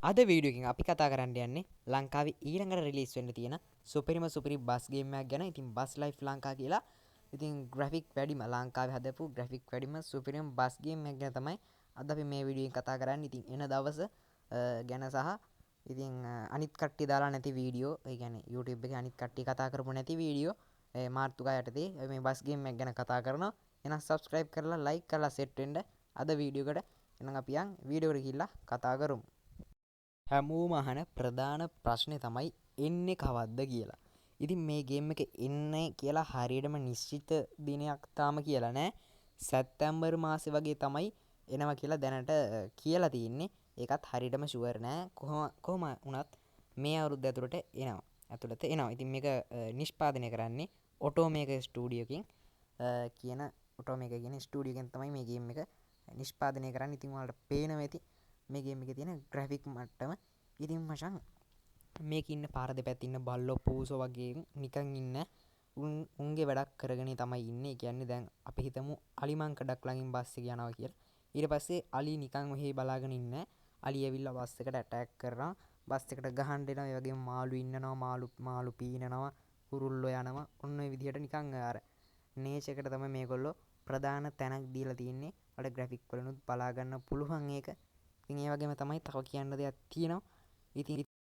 අද වීඩියෝ එකෙන් අපි කතා කරන්න යන්නේ ලංකාවේ ඊළඟට රිලීස් වෙන්න තියෙන සුපිරි බස් ගේම් එකක් ගැන. ඉතින් බස් ලයිෆ් ලංකා කියලා. ඉතින් ග්‍රැෆික් වැඩිම ලංකාවේ හදපු ග්‍රැෆික් වැඩිම සුපිරිම බස් ගේම් එකක් ගැන තමයි අද අපි මේ වීඩියෝ එකෙන් කතා කරන්නේ. ඉතින් එන දවස ගැන සහ ඉතින් අනිත් කට්ටිය දාලා නැති වීඩියෝ, ඒ කියන්නේ YouTube එකේ අනිත් කට්ටිය කතා කරපු නැති වීඩියෝ මාර්තුකා යටතේ මේ බස් ගේම් එක ගැන කතා කරනවා. එහෙනම් subscribe කරලා like කරලා set වෙන්න අද වීඩියෝ එකට. එහෙනම් අපි යන් වීඩියෝ එකට ගිහිල්ලා කතා කරමු. හැමෝම අහන ප්‍රධාන ප්‍රශ්නේ තමයි එන්නේ කවද්ද කියලා. ඉතින් මේ ගේම් එක එන්නේ කියලා හරියටම නිශ්චිත දිනයක් තාම කියලා නෑ. සැප්තැම්බර් මාසේ වගේ තමයි එනවා කියලා දැනට කියලා තියෙන්නේ. ඒකත් හරියටම ෂුවර් නෑ. කොහොම වුණත් මේ අවුරුද්ද ඇතුළත එනවා. ඉතින් මේක නිෂ්පාදනය කරන්නේ ඔටෝමේකර් ස්ටුඩියෝ එකකින් කියන ඔටෝමේකර් කියන ස්ටුඩියෝ එකෙන් තමයි මේ ගේම් එක නිෂ්පාදනය කරන්නේ. ඉතින් ඔයාලට පේනවා ඇති මේ ගේම් එකේ තියෙන ග්‍රැෆික් මට්ටම. ඉතින් මචං මේක ඉන්න පාර දෙපැත්තේ ඉන්න බල්ලෝ පූසෝ වගේ නිකන් ඉන්න උන්ගේ වැඩක් කරගෙන තමයි ඉන්නේ. ඒ කියන්නේ දැන් අපි හිතමු අලිමංකඩක් ළඟින් බස් එක යනවා කියලා. ඊට පස්සේ අලි නිකන් ඔහේ බලාගෙන ඉන්න. අලි ඇවිල්ලා බස් එකට ඇටැක් කරනවා. බස් එකට ගහන්න එනවා. ඒ වගේම මාළු ඉන්නනවා. මාළු පීනනවා. කුරුල්ලෝ යනවා. ඔන්න ඔය විදිහට නිකන් අර නේචර් එකට තමයි මේගොල්ලෝ ප්‍රධාන තැනක් දීලා තියෙන්නේ. වල ග්‍රැෆික් වලනුත් බලා ගන්න පුළුවන් ඒක. ඉතින් ඒ වගේම තමයි තව කියන්න දෙයක් තියෙනවා.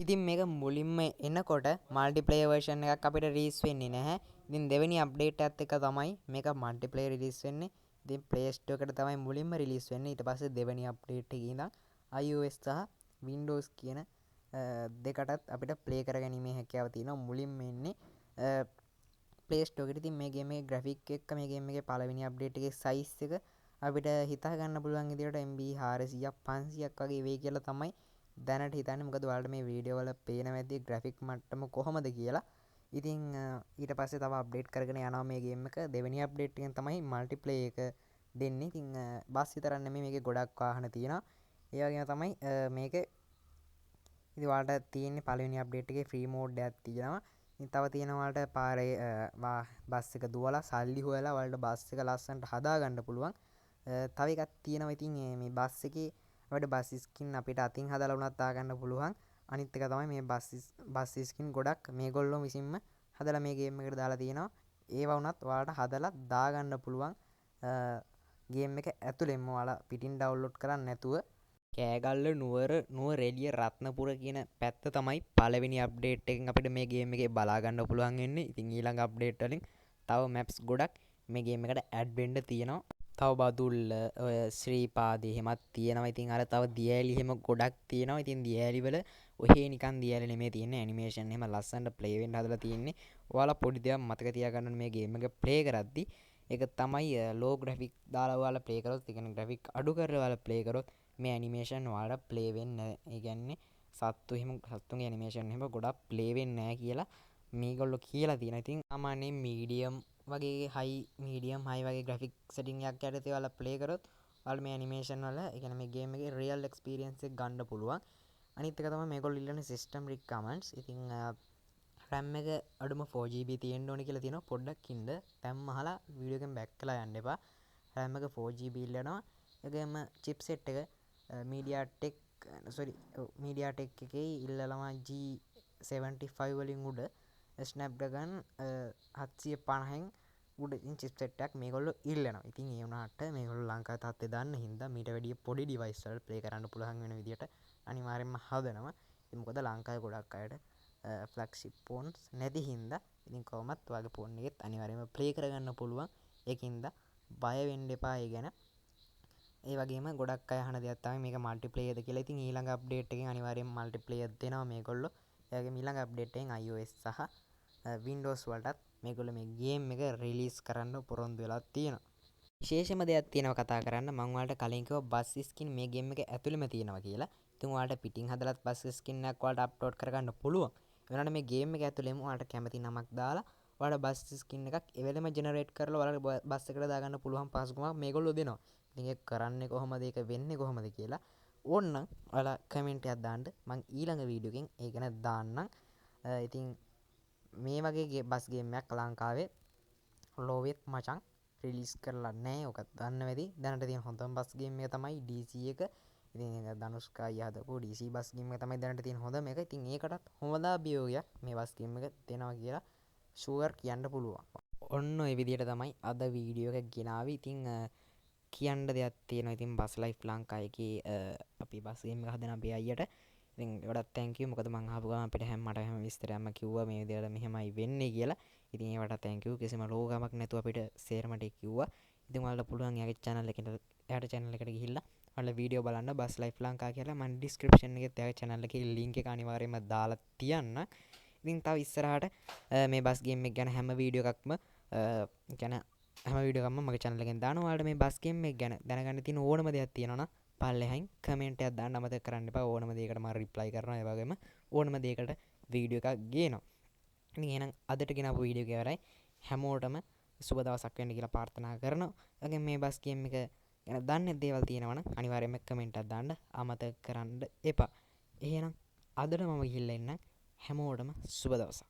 ඉතින් මේක මුලින්ම එනකොට මල්ටිප්ලේයර් version එකක් අපිට රිලීස් වෙන්නේ නැහැ. ඉතින් දෙවෙනි අප්ඩේට් එකත් එක්ක තමයි මේක මල්ටිප්ලේයර් රිලීස් වෙන්නේ. ඉතින් Play Store එකට තමයි මුලින්ම රිලීස් වෙන්නේ. ඊට පස්සේ දෙවෙනි අප්ඩේට් එකේ ඉඳන් iOS සහ Windows කියන දෙකටත් අපිට ප්ලේ කරගැනීමේ හැකියාව තියෙනවා. මුලින්ම එන්නේ Play Store එකට. ඉතින් මේ ගේම් එකේ ග්‍රැෆික් එක්ක මේ ගේම් එකේ පළවෙනි අප්ඩේට් එකේ සයිස් එක අපිට හිතා ගන්න පුළුවන් විදිහට MB 400ක් 500ක් වගේ වෙයි කියලා තමයි දැනට හිතන්නේ. මොකද ඔයාලට මේ වීඩියෝ වල පේනවා ඇති ග්‍රැෆික් මට්ටම කොහොමද කියලා. ඉතින් ඊට පස්සේ තව අප්ඩේට් කරගෙන යනවා මේ ගේම් එක. දෙවෙනි අප්ඩේට් එකෙන් තමයි මල්ටිප්ලේයර් එක දෙන්නේ. ඉතින් බස් විතරක් නෙමෙයි මේකේ ගොඩක් වාහන තියෙනවා. ඒ වගේම තමයි මේකේ ඉතින් ඔයාලට තියෙන්නේ පළවෙනි අප්ඩේට් එකේ ෆ්‍රී මෝඩ් එකක් තියෙනවා. ඉතින් තව තියෙනවා ඔයාලට පාරේ බස් එක දුවලා සල්ලි හොයලා ඔයාලට බස් එක ලස්සනට හදා ගන්න පුළුවන්. තව එකක් තියෙනවා. ඉතින් මේ බස් එකේ අපිට බස් ස්කින් අපිට අතින් හදලා උනත් දාගන්න පුළුවන්. අනිත් එක තමයි මේ බස් ස්කින් ගොඩක් මේගොල්ලෝ විසින්ම හදලා මේ ගේම් එකට දාලා තියෙනවා. ඒවා උනත් ඔයාලට හදලා දාගන්න පුළුවන්. ගේම් එක ඇතුළෙන්ම ඔයාලා පිටින් ඩවුන්ලෝඩ් කරන්නේ නැතුව කෑගල්ල නුවර එළිය රත්නපුර කියන පැත්ත තමයි පළවෙනි අප්ඩේට් එකෙන් අපිට මේ ගේම් එකේ බලා ගන්න පුළුවන් වෙන්නේ. ඉතින් ඊළඟ අප්ඩේට් වලින් තව මැප්ස් ගොඩක් මේ ගේම් එකට ඇඩ් වෙන්න තියෙනවා. තව බදුල්ල ඔය ශ්‍රීපාදේ එහෙමත් තියෙනවා. ඉතින් අර තව දියඇලි එහෙම ගොඩක් තියෙනවා. ඉතින් දියඇලි වල ඔහේ නිකන් දියඇලි නෙමෙයි තියෙන්නේ, ඇනිමේෂන් එහෙම ලස්සනට ප්ලේ වෙන්න හදලා තියෙන්නේ. ඔයාලා පොඩි දෙයක් මතක තියාගන්න මේ ගේම් එක ප්ලේ කරද්දි ඒක තමයි ලෝ ග්‍රැෆික් දාලා ඔයාලා ප්ලේ කරොත්, ඒ කියන්නේ ග්‍රැෆික් අඩු කරලා ඔයාලා ප්ලේ කරොත් මේ ඇනිමේෂන් ඔයාලා ප්ලේ වෙන්නේ නැහැ. ඒ කියන්නේ සත්තුන්ගේ ඇනිමේෂන් එහෙම ගොඩක් ප්ලේ වෙන්නේ නැහැ කියලා මේගොල්ලෝ කියලා තියෙනවා. ඉතින් සාමාන්‍යයෙන් මීඩියම් වගේ මීඩියම් හයි වගේ ග්‍රැෆික් සෙටින් එකක් යටතේ ඔයාලා ප්ලේ කරොත් ඔයාලා මේ ඇනිමේෂන් වල, ඒ කියන්නේ මේ ගේම් එකේ රියල් එක්ස්පීරියන්ස් එක ගන්න පුළුවන්. අනිත් එක තමයි මේගොල්ලෝ ඉල්ලන්නේ සිස්ටම් රික්වයර්මන්ට්ස්. ඉතින් RAM එක අඩුම 4GB තියෙන්න ඕනේ කියලා තියෙනවා. පොඩ්ඩක් ඉන්න දැම්ම අහලා වීඩියෝ එකෙන් බැක් කරලා යන්න එපා. RAM එක 4GB ඉල්ලනවා. ඒකෙම chipset එක MediaTek එකේ ඉල්ලනවා G75 වලින් උඩ Snapdragon 750න් උඩ චිප්සෙට් එකක් මේගොල්ලෝ ඉල්ලනවා. ඉතින් ඒ වුණාට මේගොල්ලෝ ලංකාවේ තාත්තේ දන්න හින්දා මීට වැඩිය පොඩි ඩිවයිස් වල ප්ලේ කරන්න පුළුවන් වෙන විදියට අනිවාර්යෙන්ම හදනවා. ඉතින් මොකද ලංකාවේ ගොඩක් අයට ෆ්ලැග්ෂිප් ෆෝන්ස් නැති හින්දා ඉතින් කොහොමත් ඔයාගේ ෆෝන් එකෙත් අනිවාර්යෙන්ම ප්ලේ කරගන්න පුළුවන්. ඒකින්ද බය වෙන්න එපා ඒ ගැන. ඒ වගේම ගොඩක් අය අහන දෙයක් තමයි මේක මල්ටිප්ලේයර්ද කියලා. ඉතින් ඊළඟ අප්ඩේට් එකෙන් අනිවාර්යෙන්ම මල්ටිප්ලේයර් දෙනවා මේගොල්ලෝ. ඒ වගේම ඊළඟ අප්ඩේට් එකෙන් iOS සහ Windows වලටත් මේගොල්ලෝ මේ ගේම් එක රිලීස් කරන්න පොරොන්දු වෙලා තියෙනවා. විශේෂම දෙයක් තියෙනවා කතා කරන්න. මම ඔයාලට කලින් කිව්වා බස් ස්කින් මේ ගේම් එක ඇතුළෙම තියෙනවා කියලා. ඉතින් ඔයාලට පිටින් හදලත් බස් ස්කින් එකක් ඔයාලට අප්ලෝඩ් කරගන්න පුළුවන්. ඒ වුණාට මේ ගේම් එක ඇතුළෙම ඔයාලට කැමති නමක් දාලා ඔයාලට බස් ස්කින් එකක් එවෙලෙම ජෙනරේට් කරලා ඔයාලගේ බස් එකට දාගන්න පුළුවන් පහසුකමක් මේගොල්ලෝ දෙනවා. ඉතින් ඒක කරන්නේ කොහොමද, ඒක වෙන්නේ කොහොමද කියලා ඕනනම් ඔයාලා කමෙන්ට් එකක් දාන්න. මම ඊළඟ වීඩියෝ එකෙන් ඒක ගැන දාන්නම්. ඉතින් මේ වගේ බස් ගේම් එකක් ලංකාවේ ලෝවෙත් මචං රිලීස් කරලා නැහැ. ඔක දන්න වෙදී දැනට තියෙන හොඳම බස් ගේම් එක තමයි DC එක. ඉතින් ධනුෂ්කා හදපු DC බස් ගේම් එක තමයි දැනට තියෙන හොඳම එක. ඉතින් ඒකටත් හොඳ අභියෝගයක් මේ බස් ගේම් එක දෙනවා කියලා ෂුවර් කියන්න පුළුවන්. ඔන්න ඔය විදිහට තමයි අද වීඩියෝ එක ගෙනාවේ. ඉතින් කියන්න දෙයක් තියෙනවා. ඉතින් බස් ලයිෆ් ලංකාවේ අපි බස් ගේම් එක හදන අපේ අයියට ඉතින් ඒකට තැන්ක් යූ. මොකද මං අහපු ගමන් අපිට මට හැම විස්තරයක්ම කිව්වා මේ විදිහට මෙහෙමයි වෙන්නේ කියලා. ඉතින් ඒවට තැන්ක් යූ. කිසිම ලෝගමක් නැතුව අපිට සේරමට කිව්වා. ඉතින් ඔයාලට පුළුවන් එයාගේ channel එකට ගිහිල්ලා ඔයාලා වීඩියෝ බලන්න බස් ලයිෆ් ලංකා කියලා. මම ඩිස්ක්‍රිප්ෂන් එකේ එයාගේ channel එකේ link එක අනිවාර්යයෙන්ම දාලා තියන්න. ඉතින් තව ඉස්සරහට මේ බස් ගේම් එක ගැන හැම වීඩියෝ එකක්ම මගේ channel එකෙන් දානවා. ඔයාලට මේ බස් ගේම් එක ගැන දැනගන්න තියෙන ඕනම දෙයක් තියෙනවා නම් පල්ලෙහායින් කමෙන්ට් එකක් දාන්න අමතක කරන්න එපා. ඕනම දෙයකට මම රිප්ලයි කරනවා. ඒ වගේම ඕනම දෙයකට වීඩියෝ එකක් ගේනවා. ඉතින් එහෙනම් අදට ගෙනාපු වීඩියෝ එක ඉවරයි. හැමෝටම සුබ දවසක් වෙන්න කියලා ප්‍රාර්ථනා කරනවා. ඒගොල්ලෝ මේ බස් ගේම් එක ගැන දන්නේ දේවල් තියෙනවා නම් අනිවාර්යයෙන්ම කමෙන්ට් එකක් දාන්න අමතක කරන්න එපා. එහෙනම් අදට මම ගිහිල්ලා එන්නම්. හැමෝටම සුබ දවසක්.